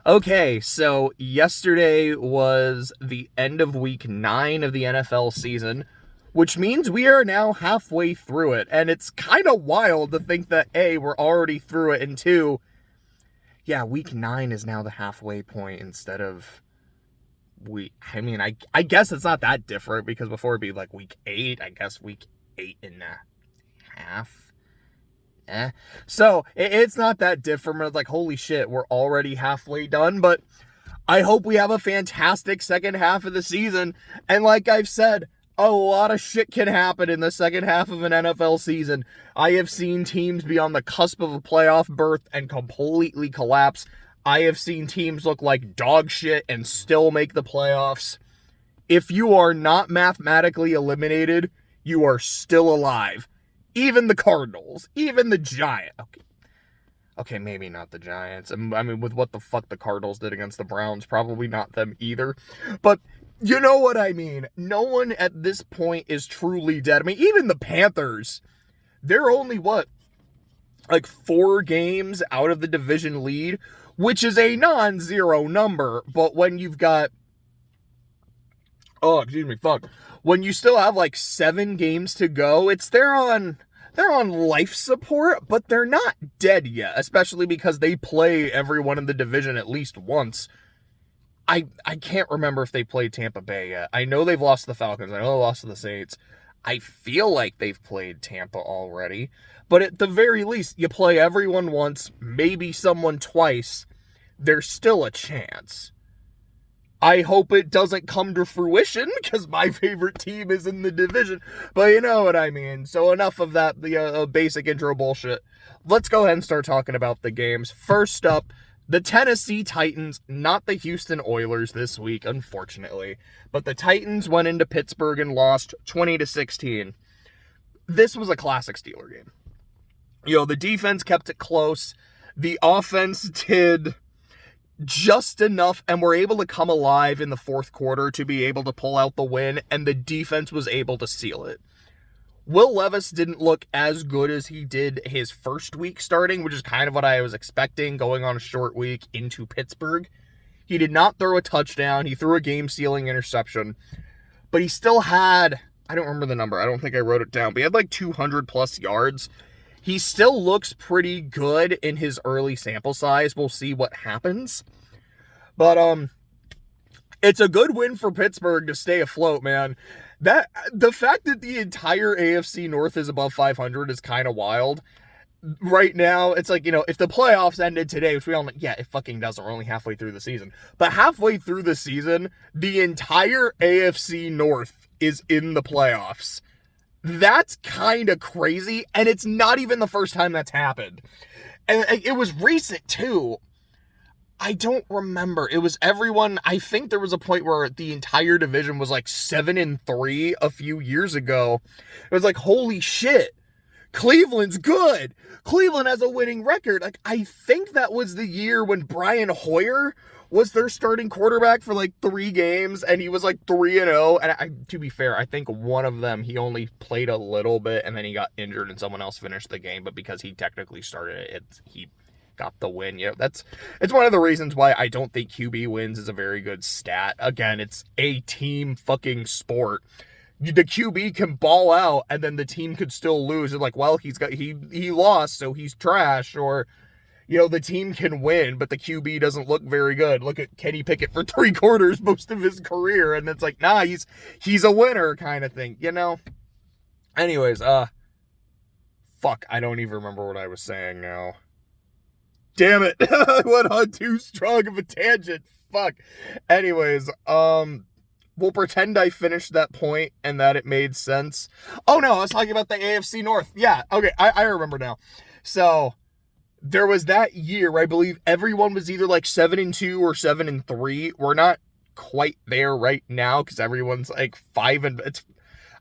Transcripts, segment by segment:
Okay, so yesterday was the end of week 9 of the NFL season, which means we are now halfway through it. And it's kind of wild to think that A, we're already through it, and two, yeah, week 9 is now the halfway point instead of I guess it's not that different because before it'd be like week 8, I guess week 8.5. So it's not that different. It's like, holy shit, we're already halfway done. But I hope we have a fantastic second half of the season. And like I've said, a lot of shit can happen in the second half of an NFL season. I have seen teams be on the cusp of a playoff berth and completely collapse. I have seen teams look like dog shit and still make the playoffs. If you are not mathematically eliminated, you are still alive. Even the Cardinals, even the Giants. Okay, maybe not the Giants. I mean, with what the fuck the Cardinals did against the Browns, probably not them either. But you know what I mean. No one at this point is truly dead. I mean, even the Panthers, they're only, like 4 games out of the division lead, which is a non-zero number. But when you've got, when you still have like 7 games to go, they're on life support, but they're not dead yet, especially because they play everyone in the division at least once. I can't remember if they played Tampa Bay yet. I know they've lost to the Falcons. I know they lost to the Saints. I feel like they've played Tampa already. But at the very least, you play everyone once, maybe someone twice. There's still a chance. I hope it doesn't come to fruition because my favorite team is in the division, but you know what I mean. So enough of that, the basic intro bullshit. Let's go ahead and start talking about the games. First up, the Tennessee Titans, not the Houston Oilers this week, unfortunately, but the Titans went into Pittsburgh and lost 20-16. This was a classic Steeler game. You know, the defense kept it close. The offense did just enough and were able to come alive in the fourth quarter to be able to pull out the win, and the defense was able to seal it. Will Levis didn't look as good as he did his first week starting, which is kind of what I was expecting going on a short week into Pittsburgh. He did not throw a touchdown. He threw a game-sealing interception, but he still had, I don't remember the number. I don't think I wrote it down, but he had like 200 plus yards. He still looks pretty good in his early sample size. We'll see what happens. But it's a good win for Pittsburgh to stay afloat, man. The fact that the entire AFC North is above 500 is kind of wild. Right now, it's like, you know, if the playoffs ended today, which we all know, yeah, it fucking doesn't. We're only halfway through the season. But halfway through the season, the entire AFC North is in the playoffs. That's kind of crazy, and it's not even the first time that's happened. And it was recent, too. I don't remember. It was everyone. I think there was a point where the entire division was like 7-3 a few years ago. It was like, holy shit, Cleveland's good. Cleveland has a winning record. Like, I think that was the year when Brian Hoyer was their starting quarterback for like 3 games, and he was like 3-0. And to be fair, I think one of them, he only played a little bit, and then he got injured, and someone else finished the game. But because he technically started it, he got the win. You know, it's one of the reasons why I don't think QB wins is a very good stat. Again, it's a team fucking sport. The QB can ball out, and then the team could still lose. It's like, well, he lost, so he's trash, or, you know, the team can win, but the QB doesn't look very good. Look at Kenny Pickett for 3 quarters most of his career, and it's like, nah, he's a winner kind of thing, you know? Anyways, fuck, I don't even remember what I was saying now. Damn it, I went on too strong of a tangent, fuck. Anyways, we'll pretend I finished that point and that it made sense. Oh no, I was talking about the AFC North. Yeah, okay, I remember now. So, there was that year where I believe everyone was either like 7-2 or 7-3. We're not quite there right now because everyone's like 5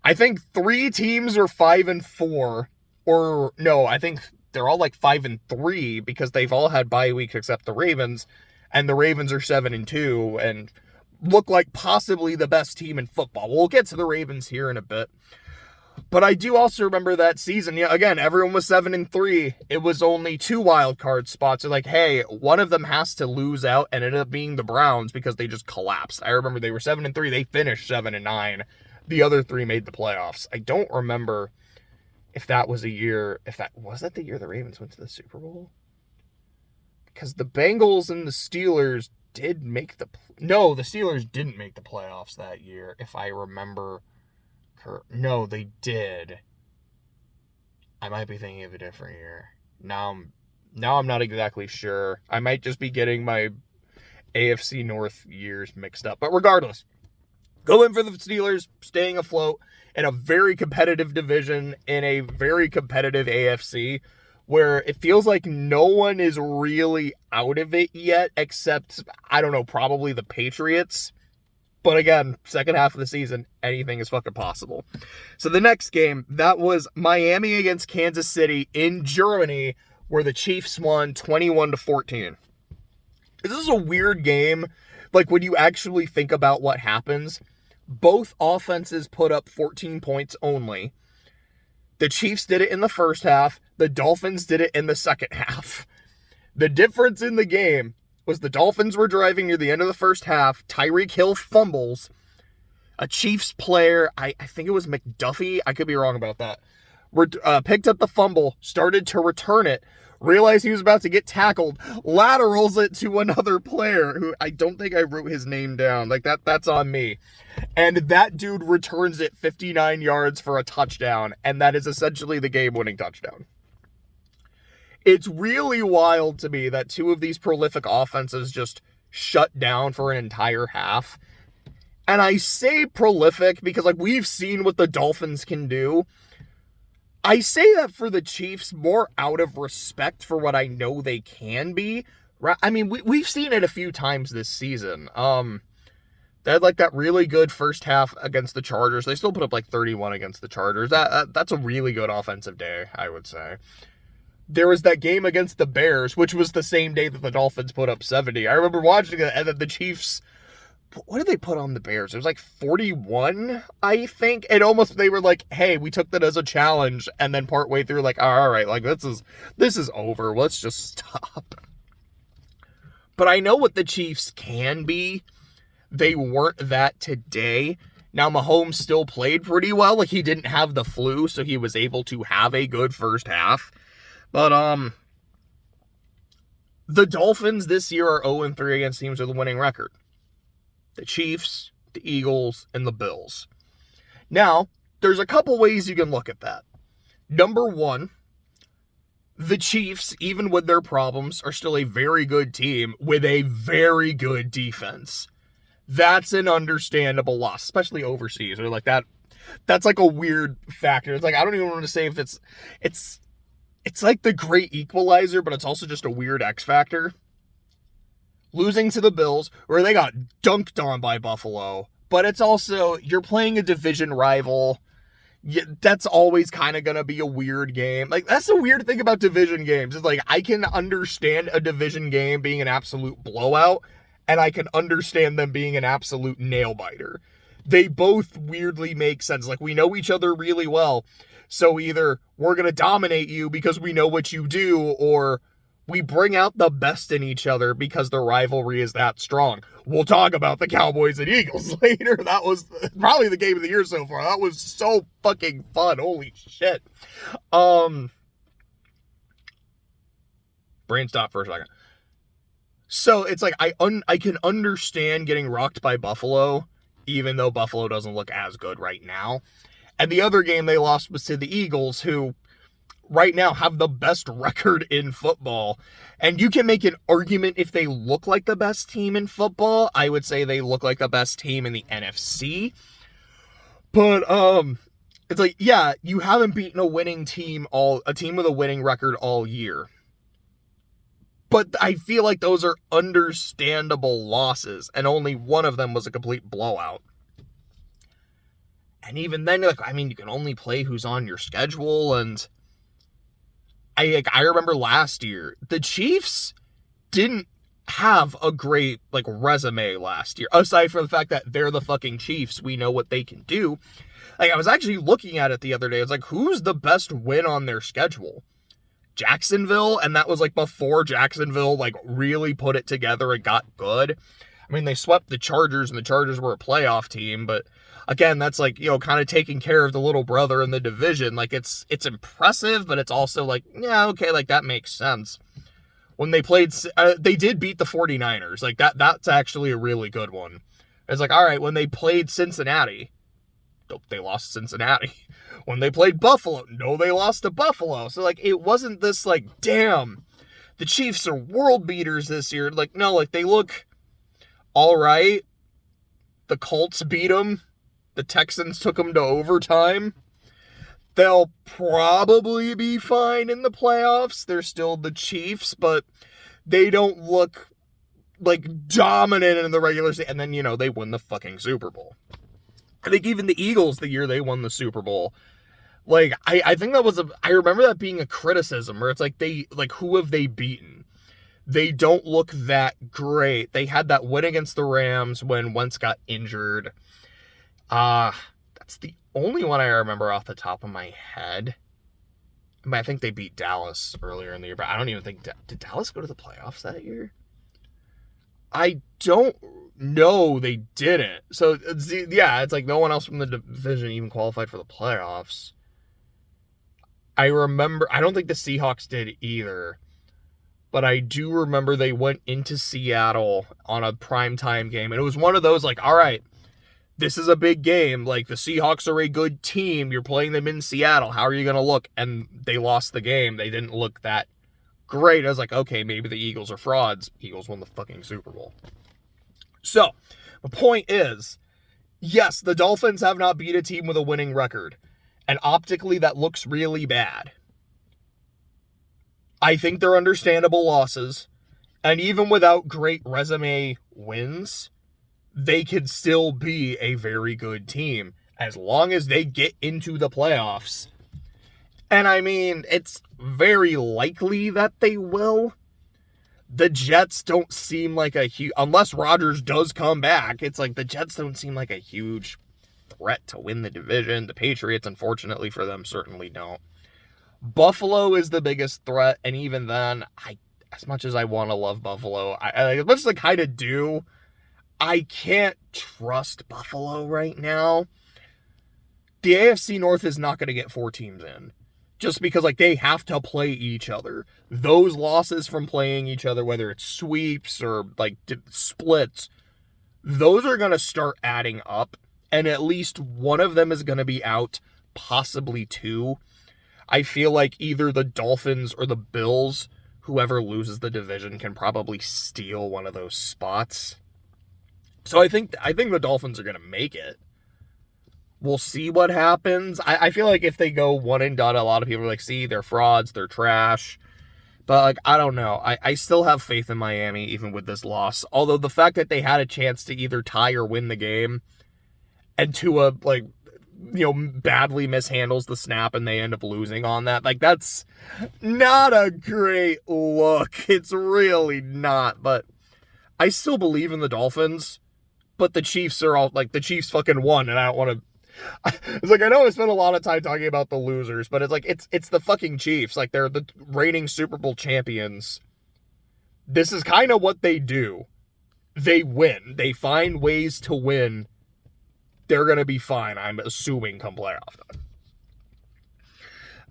I think 3 teams are 5-4, or no, I think they're all like 5-3 because they've all had bye weeks except the Ravens, and the Ravens are 7-2 and look like possibly the best team in football. We'll get to the Ravens here in a bit. But I do also remember that season. Yeah, again, everyone was 7-3. It was only 2 wild card spots. They're like, hey, one of them has to lose out, and it ended up being the Browns because they just collapsed. I remember they were 7-3. They finished 7-9. The other 3 made the playoffs. I don't remember if that was a year. Was that the year the Ravens went to the Super Bowl? Because the Bengals and the Steelers did make the Steelers didn't make the playoffs that year, if I remember. No, they did. I might be thinking of a different year. Now I'm not exactly sure. I might just be getting my AFC North years mixed up. But regardless, go in for the Steelers, staying afloat in a very competitive division in a very competitive AFC where it feels like no one is really out of it yet except, I don't know, probably the Patriots. But again, second half of the season, anything is fucking possible. So the next game, that was Miami against Kansas City in Germany, where the Chiefs won 21-14. This is a weird game. Like, when you actually think about what happens, both offenses put up 14 points only. The Chiefs did it in the first half. The Dolphins did it in the second half. The difference in the game was the Dolphins were driving near the end of the first half. Tyreek Hill fumbles. A Chiefs player, I think it was McDuffie, I could be wrong about that, picked up the fumble, started to return it, realized he was about to get tackled, laterals it to another player, who I don't think I wrote his name down. Like, that's on me. And that dude returns it 59 yards for a touchdown, and that is essentially the game-winning touchdown. It's really wild to me that 2 of these prolific offenses just shut down for an entire half. And I say prolific because, like, we've seen what the Dolphins can do. I say that for the Chiefs more out of respect for what I know they can be. I mean, we've seen it a few times this season. They had, like, that really good first half against the Chargers. They still put up, like, 31 against the Chargers. That's a really good offensive day, I would say. There was that game against the Bears, which was the same day that the Dolphins put up 70. I remember watching it, and then the Chiefs, what did they put on the Bears? It was like 41, I think. And almost they were like, hey, we took that as a challenge. And then partway through, like, all right, like, this is over. Let's just stop. But I know what the Chiefs can be. They weren't that today. Now, Mahomes still played pretty well. Like, he didn't have the flu, so he was able to have a good first half. But, the Dolphins this year are 0-3 against teams with a winning record. The Chiefs, the Eagles, and the Bills. Now, there's a couple ways you can look at that. Number one, the Chiefs, even with their problems, are still a very good team with a very good defense. That's an understandable loss, especially overseas. Or like that's like a weird factor. It's like, I don't even want to say if it's like the great equalizer, but it's also just a weird X factor. Losing to the Bills, where they got dunked on by Buffalo, but it's also, you're playing a division rival. That's always kind of going to be a weird game. Like, that's the weird thing about division games. It's like, I can understand a division game being an absolute blowout, and I can understand them being an absolute nail-biter. They both weirdly make sense. Like, we know each other really well, so either we're going to dominate you because we know what you do, or we bring out the best in each other because the rivalry is that strong. We'll talk about the Cowboys and Eagles later. That was probably the game of the year so far. That was so fucking fun. Holy shit. Brain stop for a second. So it's like, I can understand getting rocked by Buffalo, even though Buffalo doesn't look as good right now. And the other game they lost was to the Eagles, who right now have the best record in football. And you can make an argument if they look like the best team in football. I would say they look like the best team in the NFC. But it's like, yeah, you haven't beaten a team with a winning record all year. But I feel like those are understandable losses, and only one of them was a complete blowout. And even then, like, I mean, you can only play who's on your schedule, and I remember last year, the Chiefs didn't have a great, like, resume last year. Aside from the fact that they're the fucking Chiefs, we know what they can do. Like, I was actually looking at it the other day. It's like, who's the best win on their schedule? Jacksonville, and that was, like, before Jacksonville, like, really put it together and got good. I mean, they swept the Chargers, and the Chargers were a playoff team, but again, that's, like, you know, kind of taking care of the little brother in the division. Like, it's impressive, but it's also like, yeah, okay, like, that makes sense. When they played, they did beat the 49ers. Like, that's actually a really good one. It's like, all right, when they played Cincinnati, nope, they lost Cincinnati. When they played Buffalo, no, they lost to Buffalo. So, like, it wasn't this, like, damn, the Chiefs are world beaters this year. Like, no, like, they look all right. The Colts beat them. The Texans took them to overtime. They'll probably be fine in the playoffs. They're still the Chiefs, but they don't look like dominant in the regular season. And then, you know, they win the fucking Super Bowl. I think even the Eagles, the year they won the Super Bowl, like, I think that was I remember that being a criticism where it's like, who have they beaten? They don't look that great. They had that win against the Rams when Wentz got injured. That's the only one I remember off the top of my head. I mean, I think they beat Dallas earlier in the year, but I don't even think... Did Dallas go to the playoffs that year? I don't know. They didn't. So, yeah, it's like no one else from the division even qualified for the playoffs. I remember... I don't think the Seahawks did either. But I do remember they went into Seattle on a primetime game. And it was one of those, like, all right, this is a big game. Like, the Seahawks are a good team. You're playing them in Seattle. How are you going to look? And they lost the game. They didn't look that great. I was like, okay, maybe the Eagles are frauds. Eagles won the fucking Super Bowl. So, the point is, yes, the Dolphins have not beat a team with a winning record. And optically, that looks really bad. I think they're understandable losses. And even without great resume wins, they could still be a very good team as long as they get into the playoffs. And I mean, it's very likely that they will. The Jets don't seem like a huge... Unless Rodgers does come back, it's like the Jets don't seem like a huge threat to win the division. The Patriots, unfortunately for them, certainly don't. Buffalo is the biggest threat, and even then, as much as I want to love Buffalo, as much as I kind of do, I can't trust Buffalo right now. The AFC North is not going to get 4 teams in. Just because, like, they have to play each other. Those losses from playing each other, whether it's sweeps or, like, splits, those are going to start adding up. And at least one of them is going to be out, possibly 2. I feel like either the Dolphins or the Bills, whoever loses the division, can probably steal one of those spots. So I think the Dolphins are going to make it. We'll see what happens. I feel like if they go one and done, a lot of people are like, see, they're frauds, they're trash. But, like, I don't know. I still have faith in Miami, even with this loss. Although the fact that they had a chance to either tie or win the game, and Tua, like, you know, badly mishandles the snap and they end up losing on that. Like, that's not a great look. It's really not. But I still believe in the Dolphins. But the Chiefs are all, like, the Chiefs fucking won. And I don't want to... It's like, I know I spent a lot of time talking about the losers. But it's like, it's the fucking Chiefs. Like, they're the reigning Super Bowl champions. This is kind of what they do. They win. They find ways to win. They're going to be fine, I'm assuming, come playoff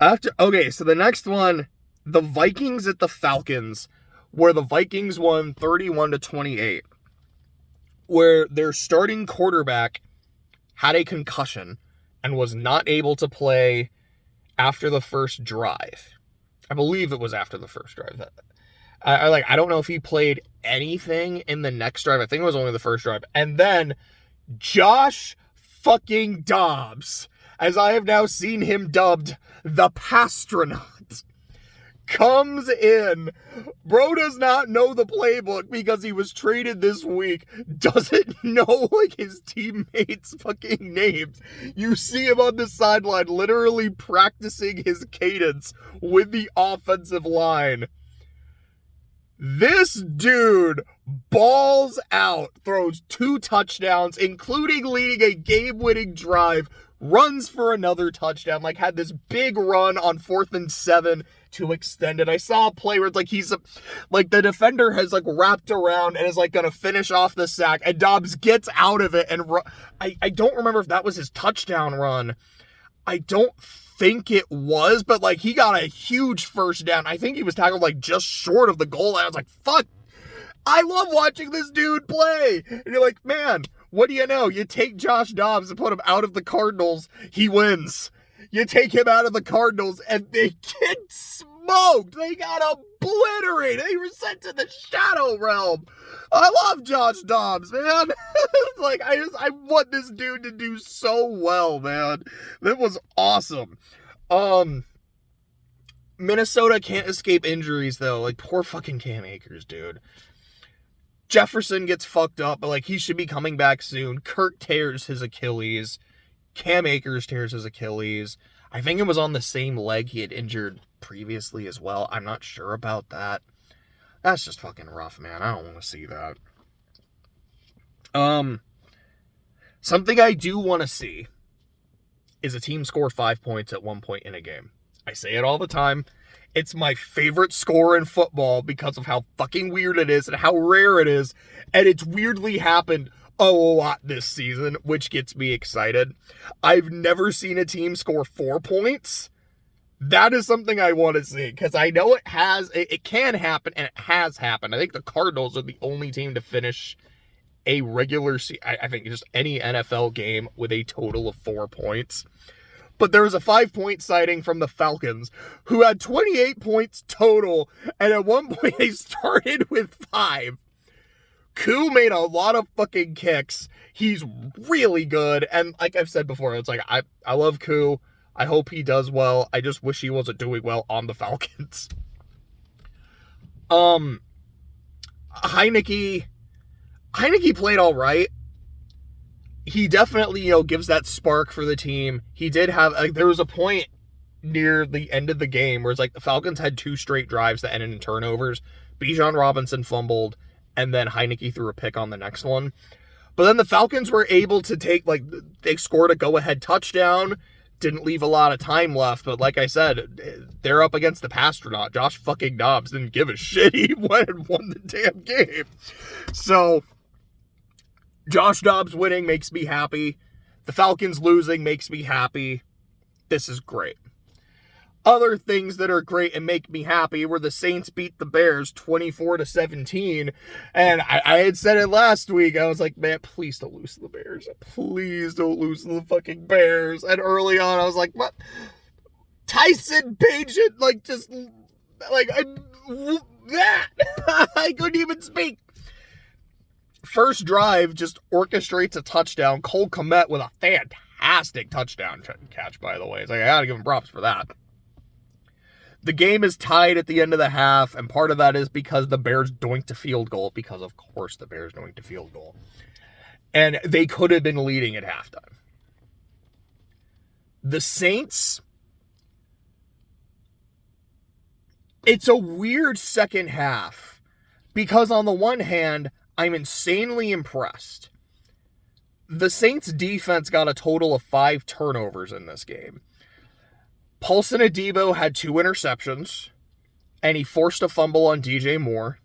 time. Okay, so the next one, the Vikings at the Falcons, where the Vikings won 31-28, where their starting quarterback had a concussion and was not able to play after the first drive. I believe it was after the first drive. I don't know if he played anything in the next drive. I think it was only the first drive. And then Josh fucking Dobbs, as I have now seen him dubbed the Pastronaut, comes in. Bro does not know the playbook because he was traded this week. Doesn't know, like, his teammates' fucking names. You see him on the sideline literally practicing his cadence with the offensive line. This dude balls out, throws 2 touchdowns, including leading a game-winning drive, runs for another touchdown, like had this big run on 4th and 7 to extend it. I saw a play where it's like the defender has like wrapped around and is like going to finish off the sack, and Dobbs gets out of it and I don't remember if that was his touchdown run. I don't think it was, but like he got a huge first down. I think he was tackled like just short of the goal line. I was like, fuck, I love watching this dude play. And you're like, man, what do you know? You take Josh Dobbs and put him out of the Cardinals, he wins. You take him out of the Cardinals and they get smoked. They got obliterated. They were sent to the shadow realm. I love Josh Dobbs, man. Like, I want this dude to do so well, man. That was awesome. Minnesota can't escape injuries, though. Like, poor fucking Cam Akers, dude. Jefferson gets fucked up, but, like, he should be coming back soon. Kirk tears his Achilles. Cam Akers tears his Achilles. I think it was on the same leg he had injured previously as well. I'm not sure about that. That's just fucking rough, man. I don't want to see that. Something I do want to see is a team score 5 points at one point in a game. I say it all the time. It's my favorite score in football because of how fucking weird it is and how rare it is. And it's weirdly happened a lot this season, which gets me excited. I've never seen a team score 4 points. That is something I want to see because I know it can happen, and it has happened. I think the Cardinals are the only team to finish a regular I think just any NFL game with a total of 4 points. But there was a 5-point sighting from the Falcons, who had 28 points total, and at one point they started with 5. Koo made a lot of fucking kicks. He's really good. And like I've said before, it's like, I love Koo. I hope he does well. I just wish he wasn't doing well on the Falcons. Heineke played all right. He definitely, gives that spark for the team. He did have, there was a point near the end of the game where it's like the Falcons had 2 straight drives that ended in turnovers. Bijan Robinson fumbled, and then Heineke threw a pick on the next one. But then the Falcons were able to they scored a go-ahead touchdown, didn't leave a lot of time left, but like I said, they're up against the Pastronaut. Josh fucking Dobbs didn't give a shit. He went and won the damn game. So, Josh Dobbs winning makes me happy. The Falcons losing makes me happy. This is great. Other things that are great and make me happy were the Saints beat the Bears 24-17. And I had said it last week. I was like, man, please don't lose to the Bears. Please don't lose to the fucking Bears. And early on, I was like, what? Tyson Bagent, I couldn't even speak. First drive just orchestrates a touchdown. Cole Kmet with a fantastic touchdown catch, by the way. It's like, I gotta give him props for that. The game is tied at the end of the half, and part of that is because the Bears doinked a field goal, because of course the Bears doinked a field goal. And they could have been leading at halftime. The Saints, it's a weird second half, because on the one hand, I'm insanely impressed. The Saints defense got a total of 5 turnovers in this game. Paulson Adebo had 2 interceptions, and he forced a fumble on DJ Moore.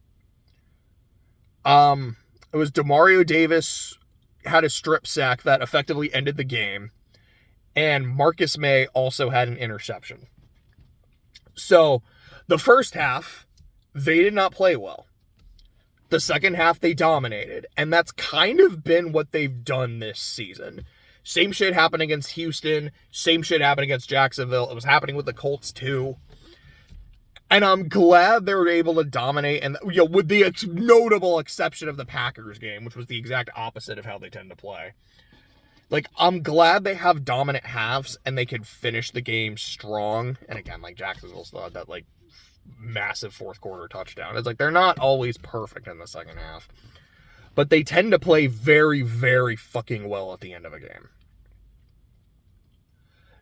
It was Demario Davis had a strip sack that effectively ended the game, and Marcus May also had an interception. So, the first half, they did not play well. The second half, they dominated, and that's kind of been what they've done this season. Same shit happened against Houston. Same shit happened against Jacksonville. It was happening with the Colts too. And I'm glad they were able to dominate, and with the notable exception of the Packers game, which was the exact opposite of how they tend to play. Like, I'm glad they have dominant halves and they can finish the game strong. And again, like, Jacksonville still had that massive fourth quarter touchdown. It's like they're not always perfect in the second half, but they tend to play very, very fucking well at the end of a game.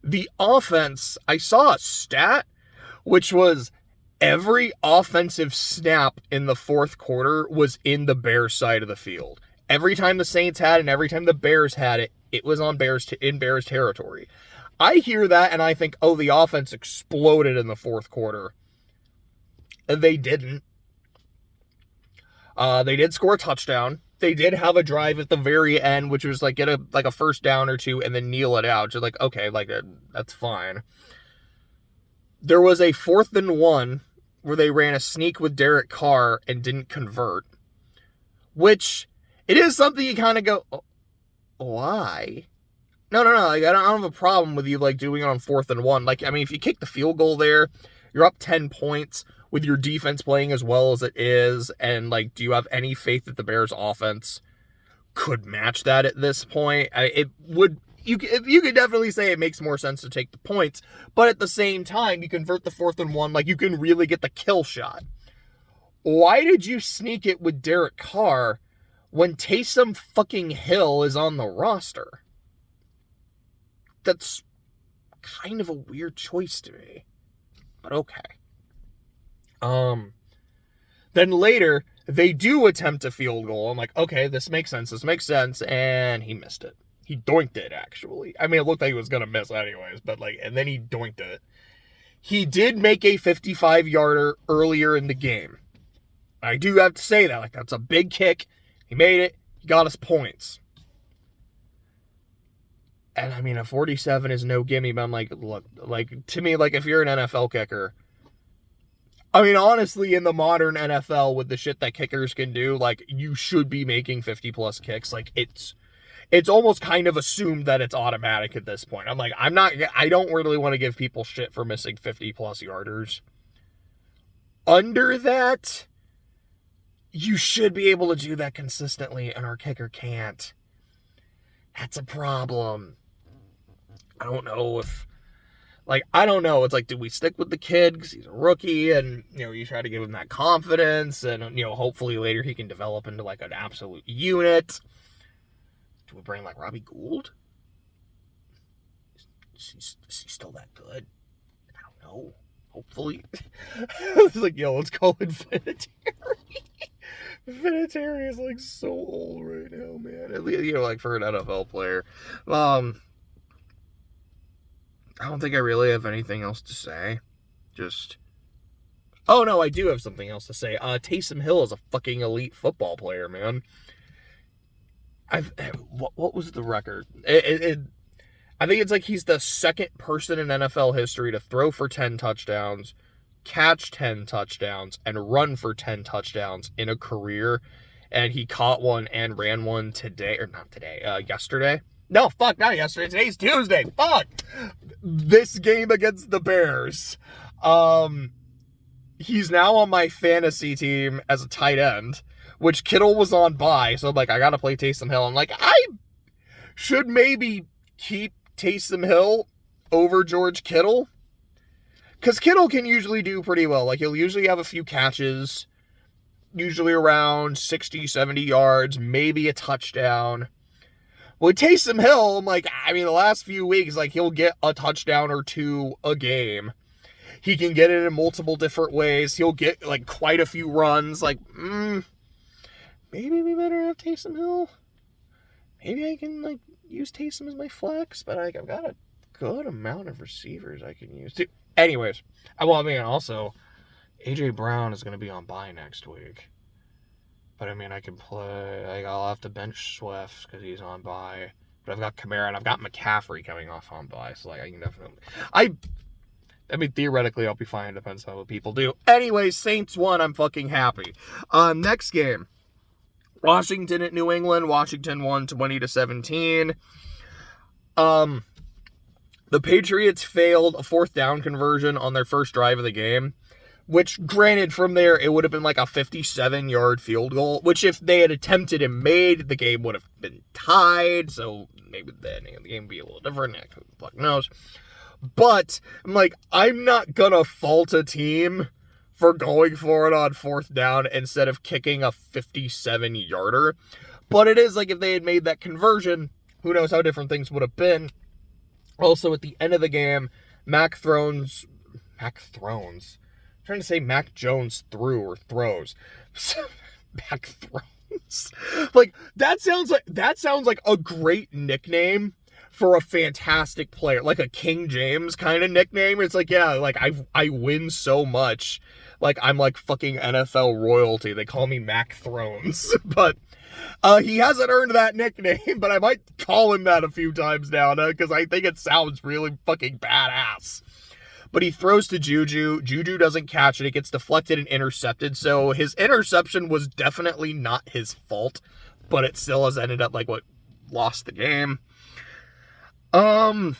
The offense, I saw a stat, which was Every offensive snap in the fourth quarter was in the Bears side of the field. Every time the Saints had it and every time the Bears had it, it was on in Bears territory. I hear that and I think, oh, the offense exploded in the fourth quarter. They didn't. They did score a touchdown. They did have a drive at the very end, which was like get a first down or two and then kneel it out. Just like, okay, like that's fine. There was a 4th and 1 where they ran a sneak with Derek Carr and didn't convert, which it is something you kind of go, oh, why? No. Like, I don't have a problem with you like doing it on 4th and 1. Like, I mean, if you kick the field goal there, you're up 10 points with your defense playing as well as it is. And like, do you have any faith that the Bears offense could match that at this point? You could definitely say it makes more sense to take the points, but at the same time, you convert the 4th and 1, like you can really get the kill shot. Why did you sneak it with Derek Carr when Taysom fucking Hill is on the roster? That's kind of a weird choice to me, but okay. Then later, they do attempt a field goal. I'm like, okay, this makes sense, and he missed it. He doinked it, actually. I mean, it looked like he was going to miss anyways, but like, and then he doinked it. He did make a 55-yarder earlier in the game. I do have to say that. Like, that's a big kick. He made it. He got us points. And I mean, a 47 is no gimme, but I'm like, look, like, to me, like, if you're an NFL kicker, I mean, honestly, in the modern NFL, with the shit that kickers can do, like, you should be making 50-plus kicks. Like, it's almost kind of assumed that it's automatic at this point. I'm like, I don't really want to give people shit for missing 50-plus yarders. Under that, you should be able to do that consistently, and our kicker can't. That's a problem. I don't know. It's like, do we stick with the kid because he's a rookie and, you know, you try to give him that confidence and, you know, hopefully later he can develop into like an absolute unit. Do we bring like Robbie Gould? Is he still that good? I don't know. Hopefully. It's like, yo, let's call it Vinatieri. Vinatieri is like so old right now, man. At least, you know, like for an NFL player. I don't think I really have anything else to say. Oh no, I do have something else to say. Taysom Hill is a fucking elite football player, man. What was the record? I think it's like he's the second person in NFL history to throw for 10 touchdowns, catch 10 touchdowns, and run for 10 touchdowns in a career. And he caught one and ran one yesterday. No, fuck, not yesterday. Today's Tuesday. Fuck. This game against the Bears. He's now on my fantasy team as a tight end, which Kittle was on bye. So I'm like, I got to play Taysom Hill. I'm like, I should maybe keep Taysom Hill over George Kittle. Because Kittle can usually do pretty well. Like, he'll usually have a few catches, usually around 60, 70 yards, maybe a touchdown. With Taysom Hill, I'm like, I mean, the last few weeks, like, he'll get a touchdown or two a game. He can get it in multiple different ways. He'll get, like, quite a few runs. Like, maybe we better have Taysom Hill. Maybe I can, like, use Taysom as my flex, but I've got a good amount of receivers I can use, too. Anyways, also, A.J. Brown is going to be on bye next week. But, I mean, I can play. I'll have to bench Swift because he's on bye. But I've got Kamara and I've got McCaffrey coming off on bye. So, like, I can definitely... I mean, theoretically, I'll be fine. Depends on what people do. Anyways, Saints won. I'm fucking happy. Next game. Washington at New England. Washington won 20-17. The Patriots failed a 4th down conversion on their first drive of the game. Which, granted, from there, it would have been like a 57-yard field goal. Which, if they had attempted and made, the game would have been tied. So, maybe the ending of the game would be a little different. Who the fuck knows? But, I'm like, I'm not gonna fault a team for going for it on 4th down instead of kicking a 57-yarder. But it is like if they had made that conversion, who knows how different things would have been. Also, at the end of the game, Mac Thrones, trying to say Mac Jones threw or throws. Mac Thrones. Like, that sounds like a great nickname for a fantastic player, like a King James kind of nickname. It's like, yeah, like I win so much. Like, I'm like fucking NFL royalty. They call me Mac Thrones. But he hasn't earned that nickname, but I might call him that a few times now, because I think it sounds really fucking badass. But he throws to Juju. Juju doesn't catch it. It gets deflected and intercepted. So his interception was definitely not his fault, but it still has ended up like what lost the game. Sam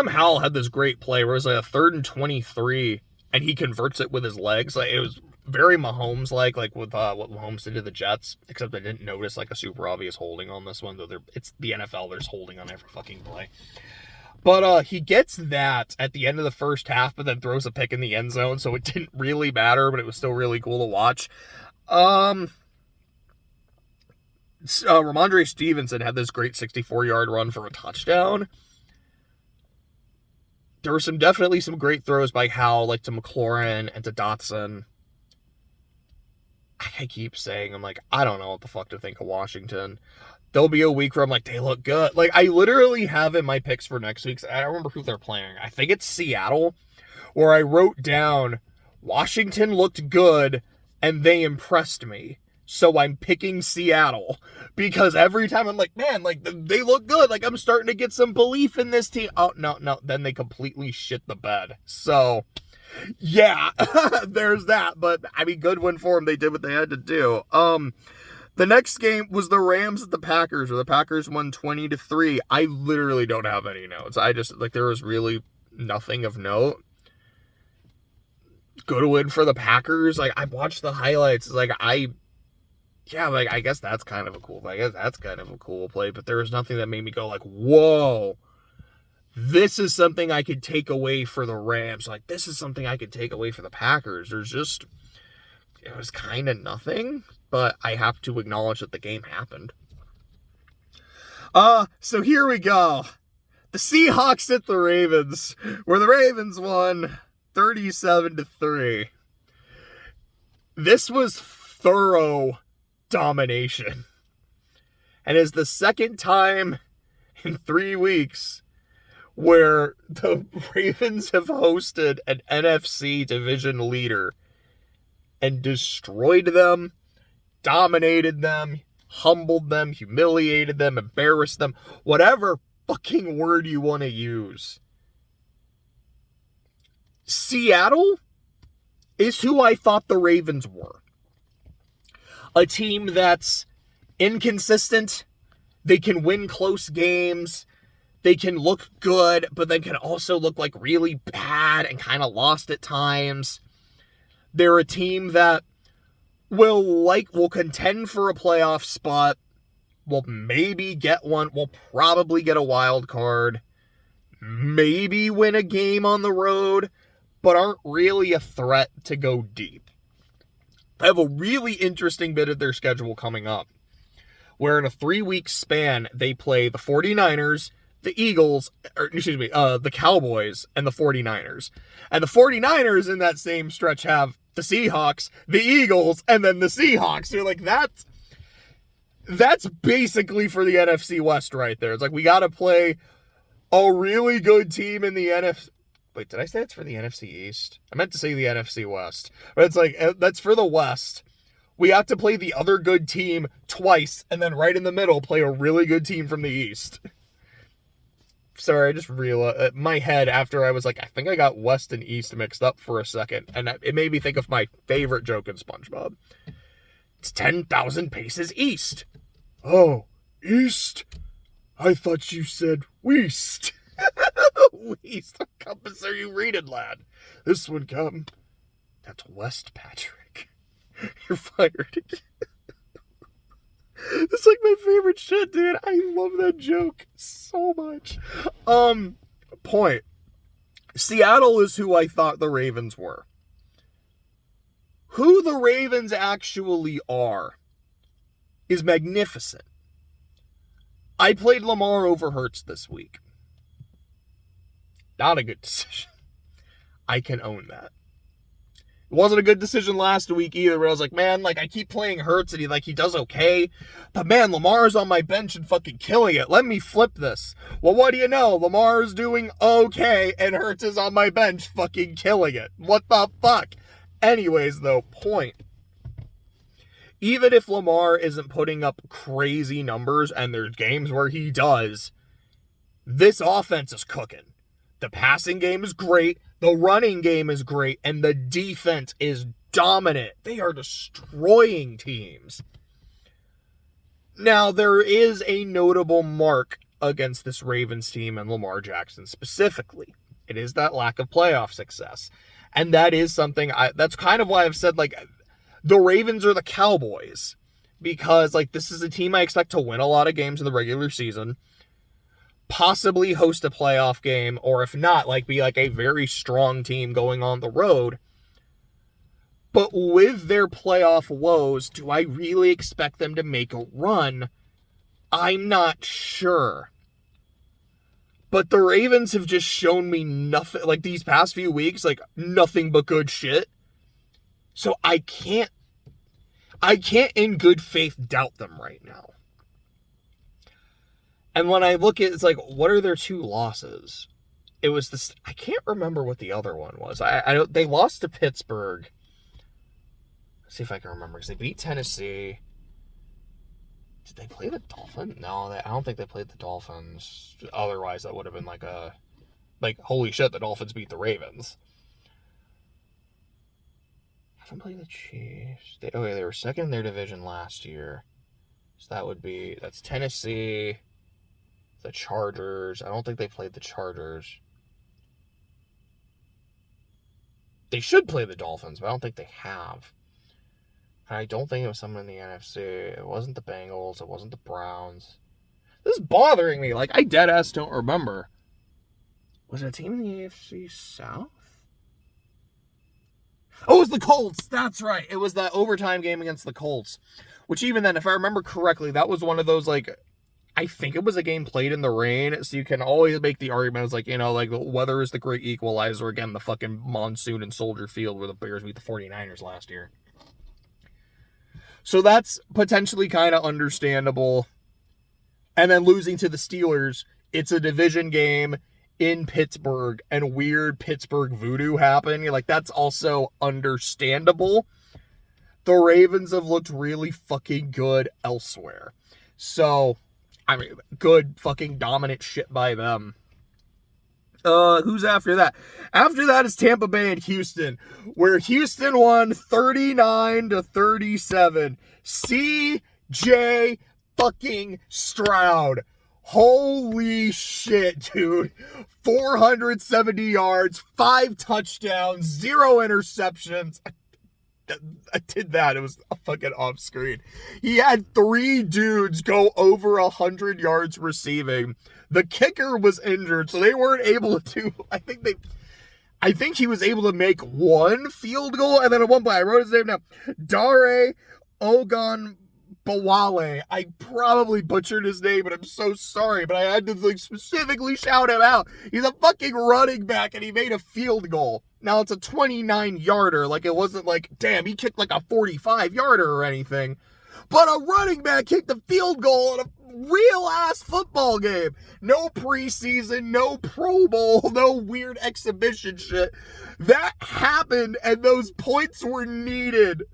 Howell had this great play where it was like a 3rd and 23, and he converts it with his legs. Like, it was very Mahomes-like with what Mahomes did to the Jets, except I didn't notice like a super obvious holding on this one, though it's the NFL, there's holding on every fucking play. But he gets that at the end of the first half, but then throws a pick in the end zone, so it didn't really matter, but it was still really cool to watch. Ramondre Stevenson had this great 64-yard run for a touchdown. There were definitely some great throws by Howell, like to McLaurin and to Dotson. I keep saying, I'm like, I don't know what the fuck to think of Washington. There'll be a week where I'm like, they look good. Like, I literally have in my picks for next week, I don't remember who they're playing. I think it's Seattle, where I wrote down, Washington looked good, and they impressed me. So I'm picking Seattle. Because every time I'm like, man, like, they look good. Like, I'm starting to get some belief in this team. Oh, no. Then they completely shit the bed. So, yeah, there's that. But, I mean, good win for them. They did what they had to do. The next game was the Rams at the Packers, where the Packers won 20-3. I literally don't have any notes. I just, like, there was really nothing of note. Good win for the Packers. Like, I watched the highlights. Like, I guess that's kind of a cool play. I guess that's kind of a cool play, but there was nothing that made me go like, whoa, this is something I could take away for the Rams. Like, this is something I could take away for the Packers. It was kind of nothing. But I have to acknowledge that the game happened. So here we go. The Seahawks at the Ravens, where the Ravens won 37-3. This was thorough domination. And is the second time in 3 weeks where the Ravens have hosted an NFC division leader and destroyed them, dominated them, humbled them, humiliated them, embarrassed them, whatever fucking word you want to use. Seattle is who I thought the Ravens were. A team that's inconsistent. They can win close games. They can look good, but they can also look like really bad and kind of lost at times. They're a team that will contend for a playoff spot, will maybe get one, will probably get a wild card, maybe win a game on the road, but aren't really a threat to go deep. I have a really interesting bit of their schedule coming up, where in a 3-week span, they play the 49ers, the the Cowboys, and the 49ers. And the 49ers in that same stretch have the Seahawks, the Eagles, and then the Seahawks. You're like, that's basically for the NFC West right there. It's like, we got to play a really good team in the NFC. Wait, did I say it's for the NFC East? I meant to say the NFC West. But it's like, that's for the West. We have to play the other good team twice, and then right in the middle, play a really good team from the East. Sorry, I just realized my head after I was like, I think I got West and East mixed up for a second. And it made me think of my favorite joke in SpongeBob. It's 10,000 paces east. Oh, east? I thought you said west. West. What compass are you reading, lad? This one come. That's West, Patrick. You're fired again. It's like my favorite shit, dude. I love that joke so much. Point. Seattle is who I thought the Ravens were. Who the Ravens actually are is magnificent. I played Lamar over Hurts this week. Not a good decision. I can own that. It wasn't a good decision last week either, where I was like, man, like, I keep playing Hurts and he does okay, but man, Lamar's on my bench and fucking killing it. Let me flip this. Well, what do you know? Lamar's doing okay and Hurts is on my bench fucking killing it. What the fuck? Anyways, though, point. Even if Lamar isn't putting up crazy numbers, and there's games where he does, this offense is cooking. The passing game is great, the running game is great, and the defense is dominant. They are destroying teams. Now, there is a notable mark against this Ravens team and Lamar Jackson specifically. It is that lack of playoff success. And that is something, that's kind of why I've said, like, the Ravens are the Cowboys. Because, like, this is a team I expect to win a lot of games in the regular season, possibly host a playoff game, or if not, like, be like a very strong team going on the road. But with their playoff woes, do I really expect them to make a run? I'm not sure. But the Ravens have just shown me nothing, like, these past few weeks, like, nothing but good shit. So I can't in good faith doubt them right now. And when I look at, it's like, what are their 2 losses? It was this, I can't remember what the other one was. They lost to Pittsburgh. Let's see if I can remember, because they beat Tennessee. Did they play the Dolphins? No, I don't think they played the Dolphins. Otherwise, that would have been like, holy shit, the Dolphins beat the Ravens. I haven't played the Chiefs. They were second in their division last year. So that's Tennessee, the Chargers. I don't think they played the Chargers. They should play the Dolphins, but I don't think they have. I don't think it was someone in the NFC. It wasn't the Bengals. It wasn't the Browns. This is bothering me. Like, I deadass don't remember. Was it a team in the AFC South? Oh, it was the Colts. That's right. It was that overtime game against the Colts. Which even then, if I remember correctly, that was one of those, like, I think it was a game played in the rain, so you can always make the argument, it's like, you know, like, the weather is the great equalizer. Again, the fucking monsoon in Soldier Field where the Bears beat the 49ers last year. So that's potentially kind of understandable. And then losing to the Steelers, it's a division game in Pittsburgh, and weird Pittsburgh voodoo happened. Like, that's also understandable. The Ravens have looked really fucking good elsewhere. So, I mean, good fucking dominant shit by them. Who's after that? After that is Tampa Bay and Houston, where Houston won 39-37. CJ fucking Stroud. Holy shit, dude. 470 yards, 5 touchdowns, 0 interceptions. I did that. It was fucking off screen. He had 3 dudes go over 100 yards receiving. The kicker was injured, so they weren't able to. I think he was able to make 1 field goal, and then at one point, I wrote his name down. Dare Ogunbowale. I probably butchered his name, and I'm so sorry, but I had to, like, specifically shout him out. He's a fucking running back, and he made a field goal. Now, it's a 29-yarder. Like, it wasn't like, damn, he kicked like a 45-yarder or anything. But a running back kicked a field goal in a real-ass football game. No preseason, no Pro Bowl, no weird exhibition shit. That happened, and those points were needed.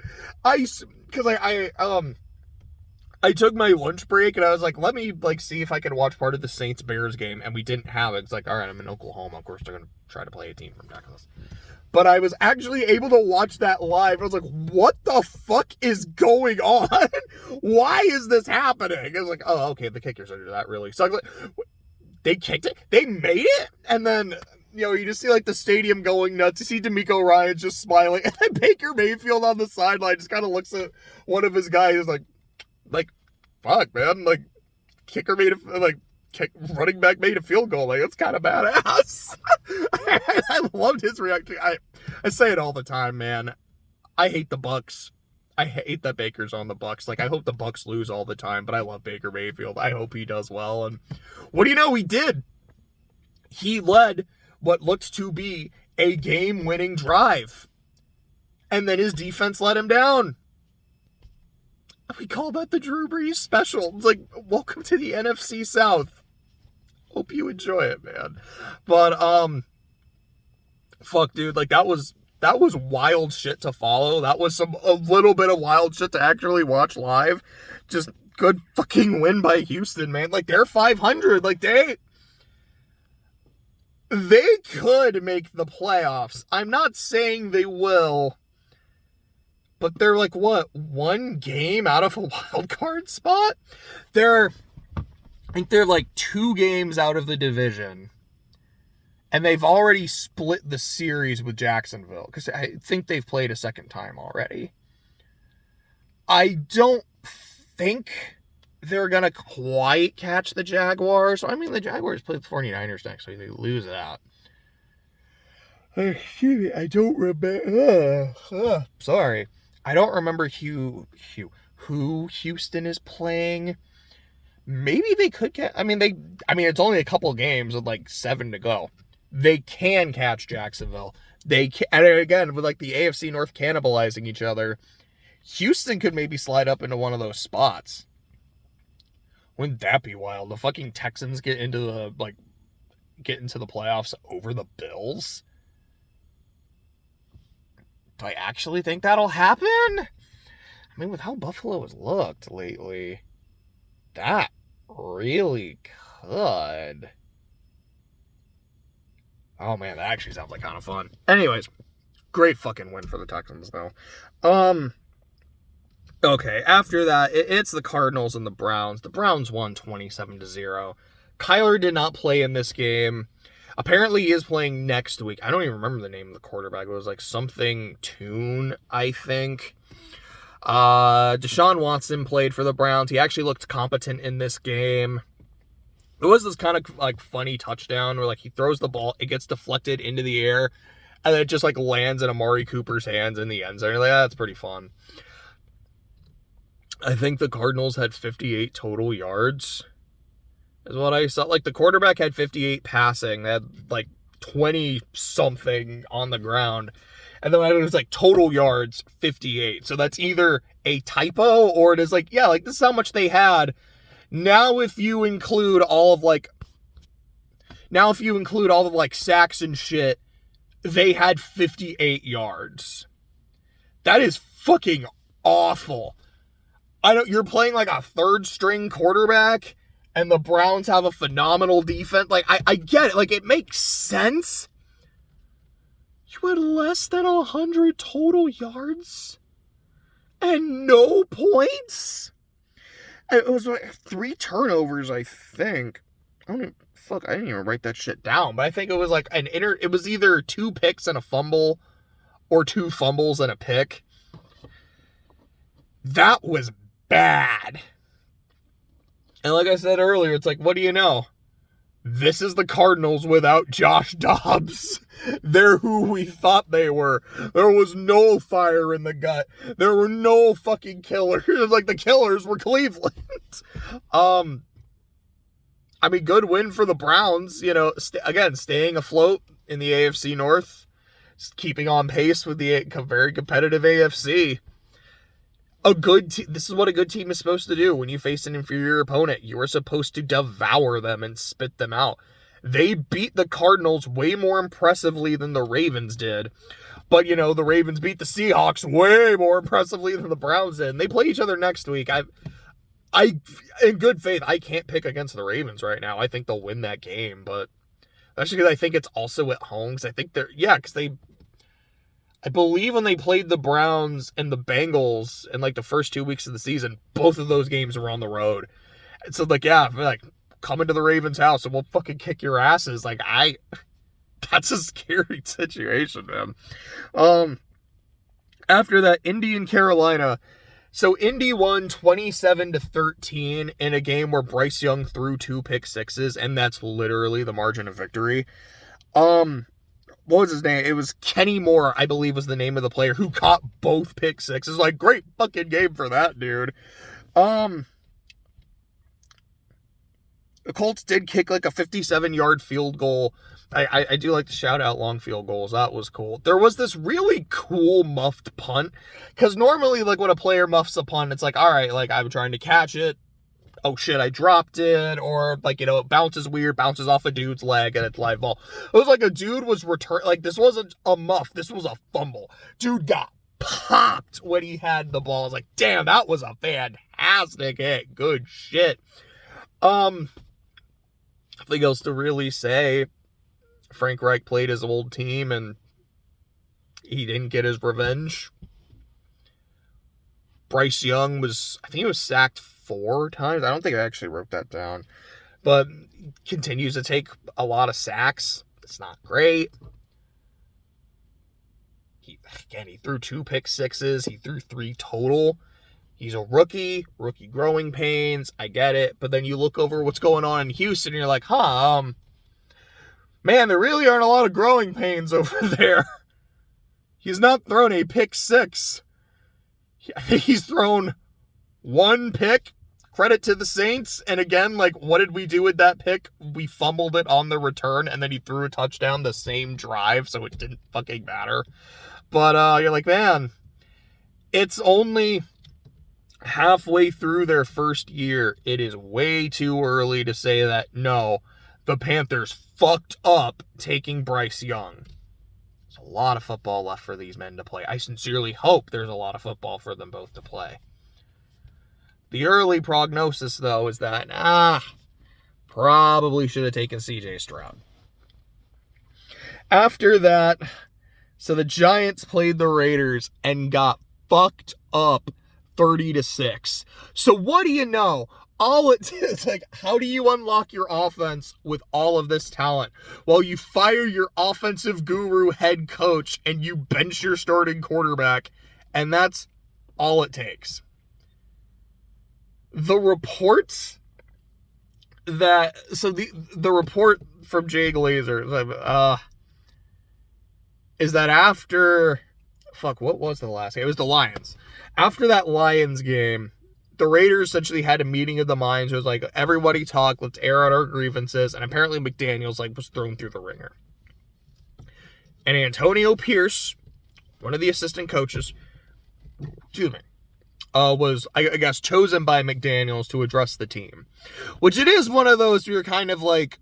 I took my lunch break, and I was like, let me, like, see if I can watch part of the Saints-Bears game, and we didn't have it. It's like, all right, I'm in Oklahoma. Of course, they're going to try to play a team from Texas. But I was actually able to watch that live. I was like, what the fuck is going on? Why is this happening? I was like, oh, okay, the kickers are that really sucks. Like, they kicked it? They made it? And then, you know, you just see, like, the stadium going nuts. You see D'Amico Ryan just smiling. And then Baker Mayfield on the sideline just kind of looks at one of his guys like, fuck, man. Like, kicker made a, like, running back made a field goal. Like, it's kind of badass. I loved his reaction. I say it all the time, man. I hate the Bucks. I hate that Baker's on the Bucks. Like, I hope the Bucks lose all the time, but I love Baker Mayfield. I hope he does well. And what do you know? He did. He led what looked to be a game-winning drive. And then his defense let him down. We call that the Drew Brees special. It's like, welcome to the NFC South. Hope you enjoy it, man. But, fuck, dude, like, that was wild shit to follow. That was a little bit of wild shit to actually watch live. Just good fucking win by Houston, man. Like, they're 500. Like, they could make the playoffs. I'm not saying they will, but they're like, what, one game out of a wild card spot? I think they're like 2 games out of the division. And they've already split the series with Jacksonville, because I think they've played a second time already. I don't think they're going to quite catch the Jaguars. I mean, the Jaguars play the 49ers next week. They lose that. Excuse me, I don't remember. Sorry. I don't remember who Houston is playing. Maybe they could catch. I mean, it's only a couple games with like 7 to go. They can catch Jacksonville. They can, and again, with like the AFC North cannibalizing each other, Houston could maybe slide up into one of those spots. Wouldn't that be wild? The fucking Texans get into the playoffs over the Bills? Do I actually think that'll happen? I mean, with how Buffalo has looked lately, that really could. Oh man, that actually sounds like kind of fun. Anyways, great fucking win for the Texans though. Okay, after that, it's the Cardinals and the Browns. The Browns won 27-0. Kyler did not play in this game. Apparently he is playing next week. I don't even remember the name of the quarterback. It was like something Toon, I think. Deshaun Watson played for the Browns. He actually looked competent in this game. It was this kind of like funny touchdown where like he throws the ball, it gets deflected into the air, and then it just like lands in Amari Cooper's hands in the end zone. You're like, that's pretty fun. I think the Cardinals had 58 total yards, is what I saw. Like the quarterback had 58 passing. They had like 20 something on the ground. And then it was like total yards, 58. So that's either a typo or it is like, yeah, like this is how much they had. Now if you include all of like sacks and shit, they had 58 yards. That is fucking awful. You're playing like a third string quarterback and the Browns have a phenomenal defense. Like I get it. Like it makes sense. You had less than 100 total yards and no points. It was like 3 turnovers, I think. I didn't even write that shit down. But I think it was like it was either 2 picks and a fumble or 2 fumbles and a pick. That was bad. And like I said earlier, it's like, what do you know? This is the Cardinals without Josh Dobbs. They're who we thought they were. There was no fire in the gut. There were no fucking killers. Like the killers were Cleveland. I mean, good win for the Browns. You know, again, staying afloat in the AFC North, keeping on pace with the very competitive AFC. This is what a good team is supposed to do. When you face an inferior opponent, you are supposed to devour them and spit them out. They beat the Cardinals way more impressively than the Ravens did. But, you know, the Ravens beat the Seahawks way more impressively than the Browns did. And they play each other next week. In good faith, I can't pick against the Ravens right now. I think they'll win that game. But that's because I think it's also at home. Because I think I believe when they played the Browns and the Bengals in like the first 2 weeks of the season, both of those games were on the road. And so like, yeah, like come into the Ravens house and we'll fucking kick your asses. Like that's a scary situation, man. After that, Indy and Carolina. So Indy won 27-13 in a game where Bryce Young threw 2 pick sixes, and that's literally the margin of victory. What was his name? It was Kenny Moore, I believe was the name of the player who caught both pick sixes. Like, great fucking game for that dude. The Colts did kick like a 57-yard field goal. I do like to shout out long field goals. That was cool. There was this really cool muffed punt, because normally, like, when a player muffs a punt, it's like, all right, like, I'm trying to catch it. Oh shit, I dropped it. Or, like, it bounces weird, bounces off a dude's leg, and it's live ball. It was like a dude was like, this wasn't a muff, this was a fumble. Dude got popped when he had the ball. I was like, damn, that was a fantastic hit. Good shit. Nothing else to really say. Frank Reich played his old team, and he didn't get his revenge. Bryce Young I think he was sacked 4 times. I don't think I actually wrote that down. But continues to take a lot of sacks. It's not great. He threw 2 pick sixes. He threw 3 total. He's a rookie growing pains. I get it. But then you look over what's going on in Houston, and you're like, man, there really aren't a lot of growing pains over there. He's not thrown a pick 6. I think he's thrown 1 pick. Credit to the Saints. And again, like, what did we do with that pick? We fumbled it on the return, and then he threw a touchdown the same drive, so it didn't fucking matter. But you're like, man, it's only halfway through their first year. It is way too early to say that, no, the Panthers fucked up taking Bryce Young. There's a lot of football left for these men to play. I sincerely hope there's a lot of football for them both to play. The early prognosis, though, is that, probably should have taken CJ Stroud. After that, so the Giants played the Raiders and got fucked up 30-6. So what do you know? It's like, how do you unlock your offense with all of this talent? Well, you fire your offensive guru head coach and you bench your starting quarterback, and that's all it takes. The reports that, so the report from Jay Glazer, is that after, what was the last game? It was the Lions. After that Lions game, the Raiders essentially had a meeting of the minds. It was like, everybody talk, let's air out our grievances. And apparently McDaniels was thrown through the ringer. And Antonio Pierce, one of the assistant coaches, was, I guess, chosen by McDaniels to address the team. Which it is one of those where you're kind of like,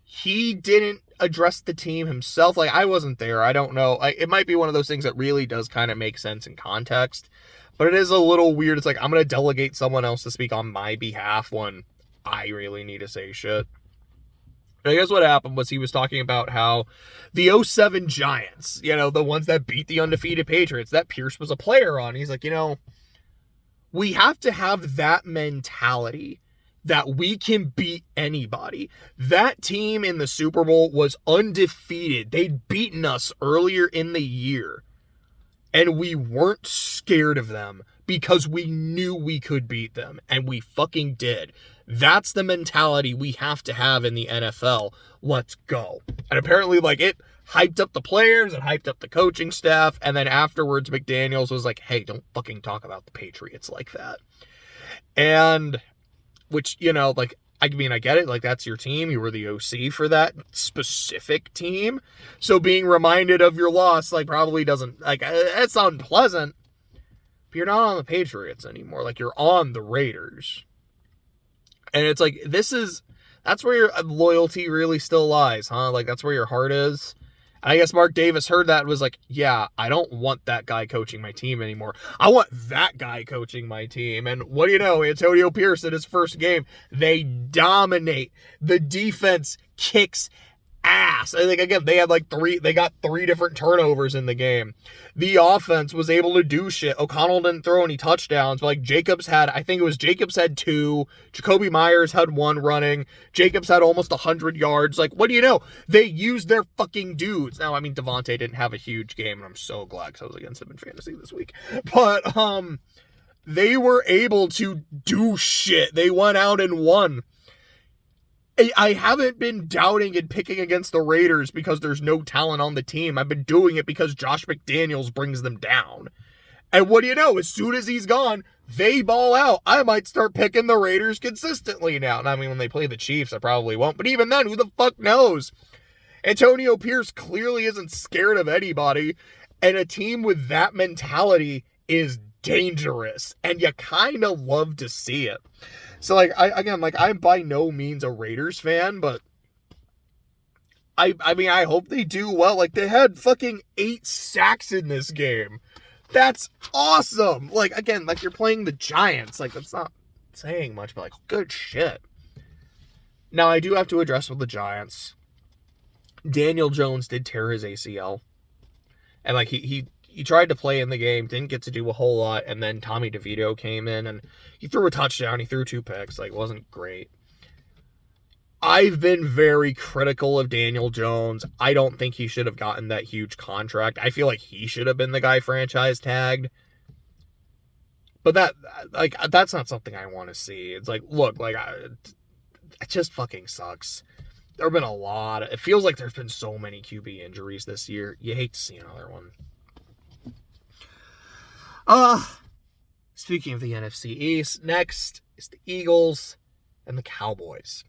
he didn't address the team himself. Like, I wasn't there. I don't know. It might be one of those things that really does kind of make sense in context. But it is a little weird. It's like, I'm going to delegate someone else to speak on my behalf when I really need to say shit. But I guess what happened was he was talking about how the 07 Giants, the ones that beat the undefeated Patriots, that Pierce was a player on. He's like, we have to have that mentality that we can beat anybody. That team in the Super Bowl was undefeated. They'd beaten us earlier in the year. And we weren't scared of them because we knew we could beat them. And we fucking did. That's the mentality we have to have in the NFL. Let's go. And apparently, it hyped up the players and hyped up the coaching staff. And then afterwards, McDaniels was like, hey, don't fucking talk about the Patriots like that. And, which, I get it. That's your team. You were the OC for that specific team. So being reminded of your loss, probably doesn't, it's unpleasant. But you're not on the Patriots anymore. You're on the Raiders. And it's that's where your loyalty really still lies, huh? That's where your heart is. And I guess Mark Davis heard that and was like, yeah, I don't want that guy coaching my team anymore. I want that guy coaching my team. And what do you know? Antonio Pierce in his first game, they dominate. The defense kicks ass. I think, again, they got 3 different turnovers in the game. The offense was able to do shit. O'Connell didn't throw any touchdowns, but Jacobs had 2. Jacoby Myers had 1 running. Jacobs had almost 100 yards. What do you know? They used their fucking dudes. Now, Devontae didn't have a huge game, and I'm so glad because I was against him in fantasy this week. But, they were able to do shit. They went out and won. I haven't been doubting and picking against the Raiders because there's no talent on the team. I've been doing it because Josh McDaniels brings them down. And what do you know? As soon as he's gone, they ball out. I might start picking the Raiders consistently now. And I mean, when they play the Chiefs, I probably won't. But even then, who the fuck knows? Antonio Pierce clearly isn't scared of anybody. And a team with that mentality is dangerous. And you kind of love to see it. So, like, I'm by no means a Raiders fan, but I mean, I hope they do well. Like, they had fucking 8 sacks in this game. That's awesome. Like, again, like, you're playing the Giants. Like, that's not saying much, but, like, good shit. Now, I do have to address with the Giants. Daniel Jones did tear his ACL. And, like, he tried to play in the game, didn't get to do a whole lot, and then Tommy DeVito came in, and he threw a touchdown, he threw 2 picks. Like, it wasn't great. I've been very critical of Daniel Jones. I don't think he should have gotten that huge contract. I feel like he should have been the guy franchise tagged. But that's not something I want to see. It's like, look, like, it just fucking sucks. There have been a lot. It feels like there's been so many QB injuries this year. You hate to see another one. Speaking of the NFC East, next is the Eagles and the Cowboys.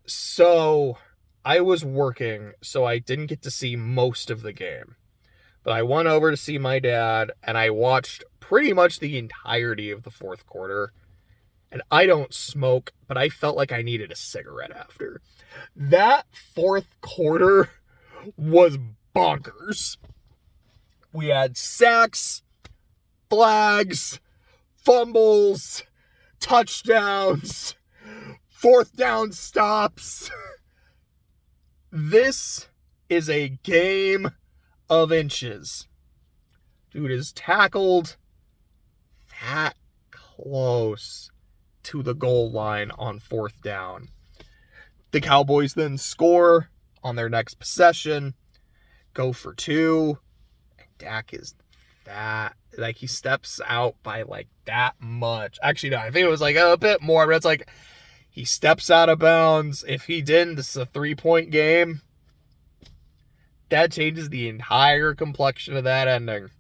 So, I was working, so I didn't get to see most of the game. But I went over to see my dad, and I watched pretty much the entirety of the fourth quarter. And I don't smoke, but I felt like I needed a cigarette after. That fourth quarter was bonkers. We had sacks, flags, fumbles, touchdowns, fourth down stops. This is a game of inches. Dude is tackled that close to the goal line on fourth down. The Cowboys then score on their next possession, go for 2, and Dak is that, like, he steps out by like that much. Actually, no, I think it was like a bit more, but it's like he steps out of bounds. If he didn't, this is a 3-point game. That changes the entire complexion of that ending.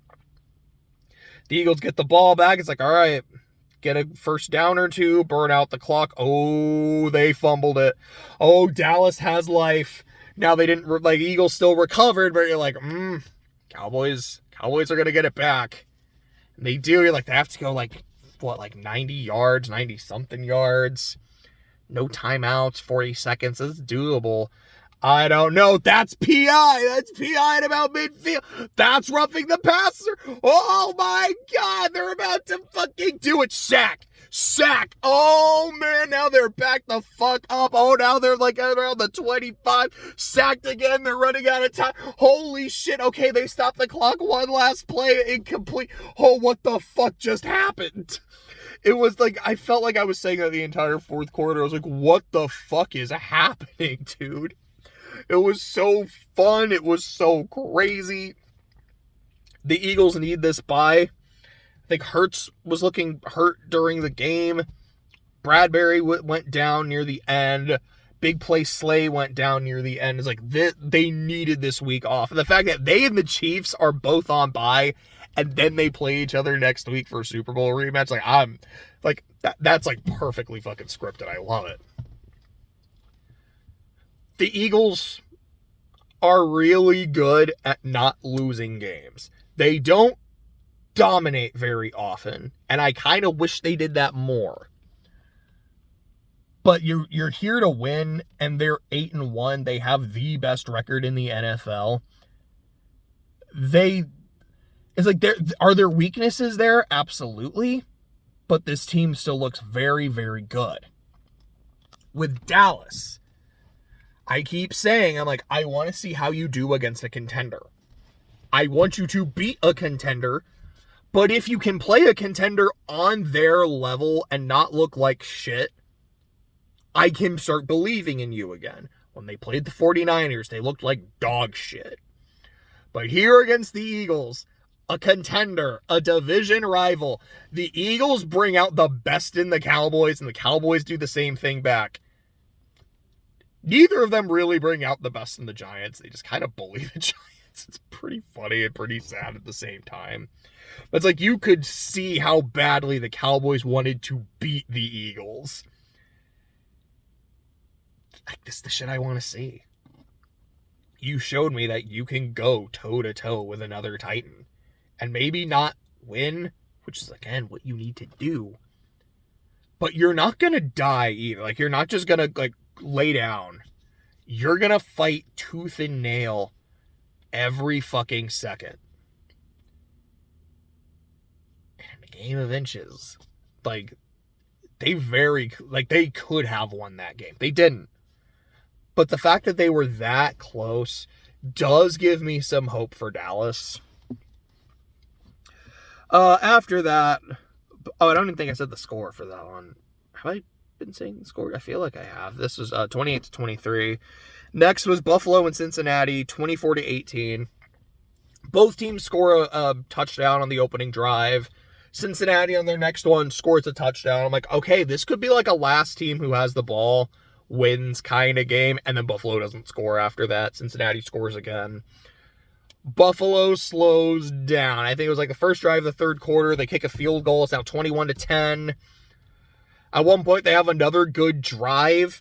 The Eagles get the ball back. It's like, all right, get a first down or 2, burn out the clock. Oh, they fumbled it. Oh, Dallas has life. Now they didn't, like, Eagles still recovered, but you're like, Cowboys are going to get it back. And they do. You're like, they have to go, like, 90 yards, 90-something yards. No timeouts, 40 seconds. It's doable. I don't know. That's PI. That's PI at about midfield. That's roughing the passer. Oh, my God. They're about to fucking do it. Sack. Oh, man. Now they're back the fuck up. Oh, now they're like around the 25. Sacked again. They're running out of time. Holy shit. Okay, they stopped the clock. One last play. Incomplete. Oh, what the fuck just happened? It was like, I felt like I was saying that the entire fourth quarter. I was like, what the fuck is happening, dude? It was so fun. It was so crazy. The Eagles need this bye. I think Hurts was looking hurt during the game. Bradbury went down near the end. Big play Slay went down near the end. It's like they needed this week off. And the fact that they and the Chiefs are both on bye, and then they play each other next week for a Super Bowl rematch. Like, I'm like, that's like perfectly fucking scripted. I love it. The Eagles are really good at not losing games. They don't dominate very often, and I kind of wish they did that more. But you're here to win, and they're 8-1. They have the best record in the NFL. It's like, are there weaknesses there? Absolutely. But this team still looks very, very good. With Dallas, I keep saying, I'm like, I want to see how you do against a contender. I want you to beat a contender, but if you can play a contender on their level and not look like shit, I can start believing in you again. When they played the 49ers, they looked like dog shit. But here against the Eagles, a contender, a division rival, the Eagles bring out the best in the Cowboys, and the Cowboys do the same thing back. Neither of them really bring out the best in the Giants. They just kind of bully the Giants. It's pretty funny and pretty sad at the same time. It's like you could see how badly the Cowboys wanted to beat the Eagles. Like, this is the shit I want to see. You showed me that you can go toe-to-toe with another Titan. And maybe not win, which is, again, what you need to do. But you're not going to die either. Like, you're not just going to, like, lay down. You're going to fight tooth and nail every fucking second. And in a game of inches, like, they could have won that game. They didn't. But the fact that they were that close does give me some hope for Dallas. After that, I don't even think I said the score for that one. Have I been saying the score? I feel like I have. This was 28-23. Next was Buffalo and Cincinnati, 24-18. Both teams score a touchdown on the opening drive. Cincinnati on their next one scores a touchdown. I'm like, okay, this could be like a last team who has the ball wins kind of game, and then Buffalo doesn't score after that. Cincinnati scores again. Buffalo slows down. I think it was like the first drive of the third quarter. They kick a field goal. It's now 21-10. At one point, they have another good drive,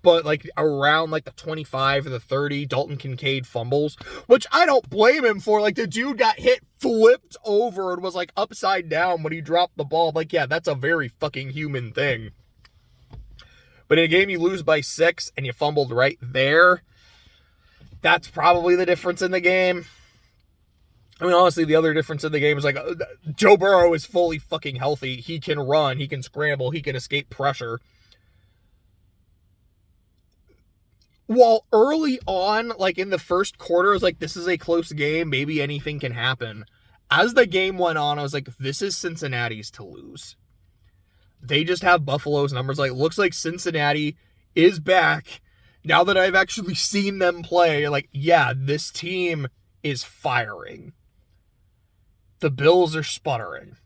but like around like the 25 or the 30, Dalton Kincaid fumbles, which I don't blame him for. Like, the dude got hit, flipped over, and was like upside down when he dropped the ball. Like, yeah, that's a very fucking human thing. But in a game you lose by 6 and you fumbled right there, that's probably the difference in the game. I mean, honestly, the other difference in the game is like Joe Burrow is fully fucking healthy. He can run, he can scramble, he can escape pressure. While early on, like in the first quarter, I was like, this is a close game. Maybe anything can happen. As the game went on, I was like, this is Cincinnati's to lose. They just have Buffalo's numbers. Like, looks like Cincinnati is back. Now that I've actually seen them play, like, yeah, this team is firing. The Bills are sputtering.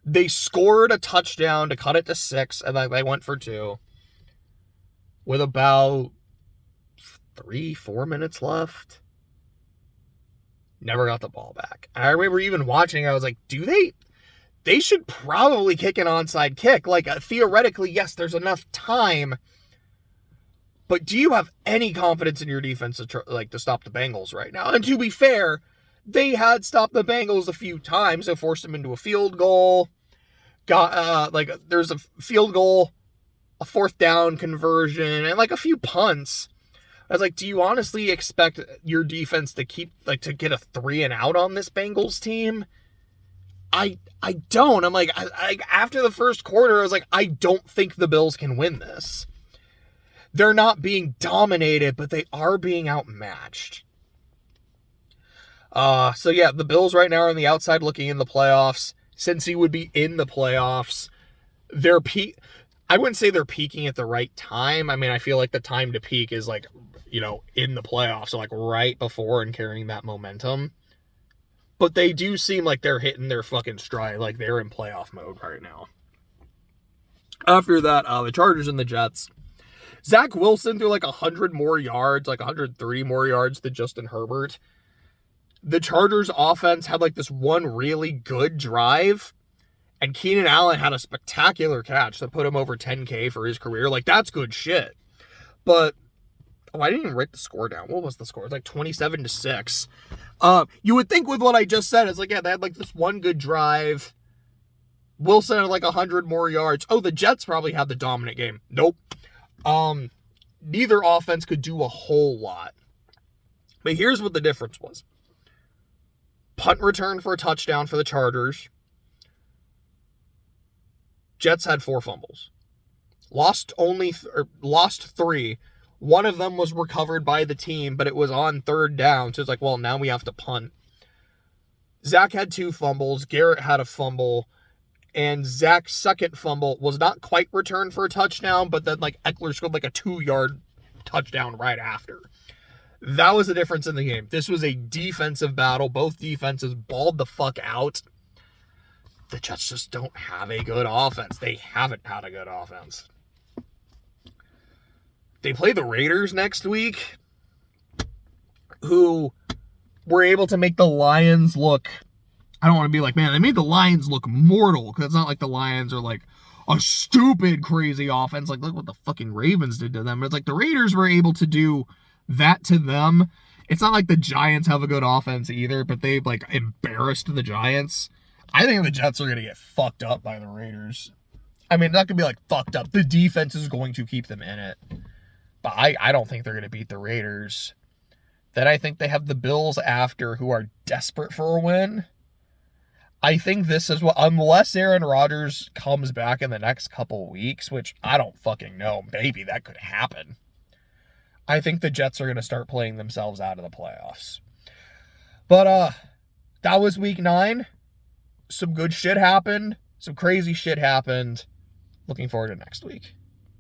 They scored a touchdown to cut it to 6, and then they went for 2. With about 3-4 minutes left. Never got the ball back. I remember even watching, I was like, they should probably kick an onside kick. Like, theoretically, yes, there's enough time. But do you have any confidence in your defense to stop the Bengals right now? And to be fair, they had stopped the Bengals a few times. They forced them into a field goal. There's a field goal, a 4th down conversion, and like a few punts. I was like, do you honestly expect your defense to get a 3 and out on this Bengals team? I don't. I'm like, after the first quarter, I was like, I don't think the Bills can win this. They're not being dominated, but they are being outmatched. So yeah, the Bills right now are on the outside looking in the playoffs. Cincy would be in the playoffs. I wouldn't say they're peaking at the right time. I mean, I feel like the time to peak is like, in the playoffs, so like right before and carrying that momentum. But they do seem like they're hitting their fucking stride. Like, they're in playoff mode right now. After that, the Chargers and the Jets. Zach Wilson threw like 100 more yards, like 130 more yards than Justin Herbert. The Chargers offense had like this one really good drive. And Keenan Allen had a spectacular catch that put him over 10K for his career. Like, that's good shit. But I didn't even write the score down. What was the score? It's like 27-6. You would think with what I just said, it's like, yeah, they had like this one good drive. Wilson had like 100 more yards. Oh, the Jets probably had the dominant game. Nope. Neither offense could do a whole lot. But here's what the difference was. Punt return for a touchdown for the Chargers. Jets had 4 fumbles. Lost 3. One of them was recovered by the team, but it was on 3rd down. So it's like, well, now we have to punt. Zach had 2 fumbles. Garrett had a fumble. And Zach's second fumble was not quite returned for a touchdown, but then like Eckler scored like a 2-yard touchdown right after. That was the difference in the game. This was a defensive battle. Both defenses balled the fuck out. The Jets just don't have a good offense. They haven't had a good offense. They play the Raiders next week. who were able to make the Lions look, I don't want to be like, man, they made the Lions look mortal, because it's not like the Lions are like a stupid, crazy offense. Like, look what the fucking Ravens did to them. But it's like the Raiders were able to do that to them. It's not like the Giants have a good offense either, but they've, like, embarrassed the Giants. I think the Jets are going to get fucked up by the Raiders. I mean, not going to be, like, fucked up. The defense is going to keep them in it. But I don't think they're going to beat the Raiders. Then I think they have the Bills after, who are desperate for a win. I think this is what, unless Aaron Rodgers comes back in the next couple weeks, which I don't fucking know, maybe that could happen. I think the Jets are going to start playing themselves out of the playoffs. But that was week 9. Some good shit happened. Some crazy shit happened. Looking forward to next week.